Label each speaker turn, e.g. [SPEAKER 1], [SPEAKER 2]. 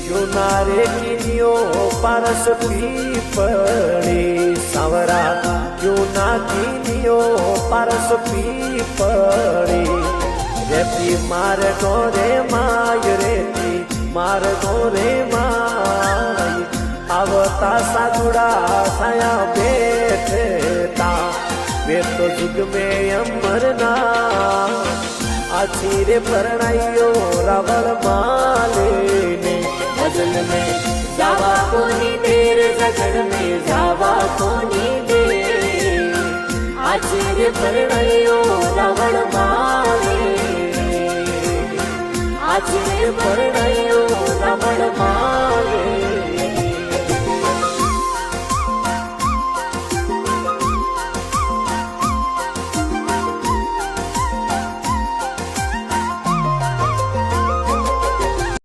[SPEAKER 1] क्यों नारे किनियो पारस पीपड़ी सावरा क्यों ना किनियो पारस पीपड़ी रेती मार गोरे माय रेती मार गोरे माय आवता साधुड़ा साया बैठता वे तो जुग में अमरना आछी रे परणाइयो रावण माले ने
[SPEAKER 2] गजल में जावा कोनी देर जगन में जावा कोनी देर आचर्य परणाइयो रावण माले आचर्य परणाइयो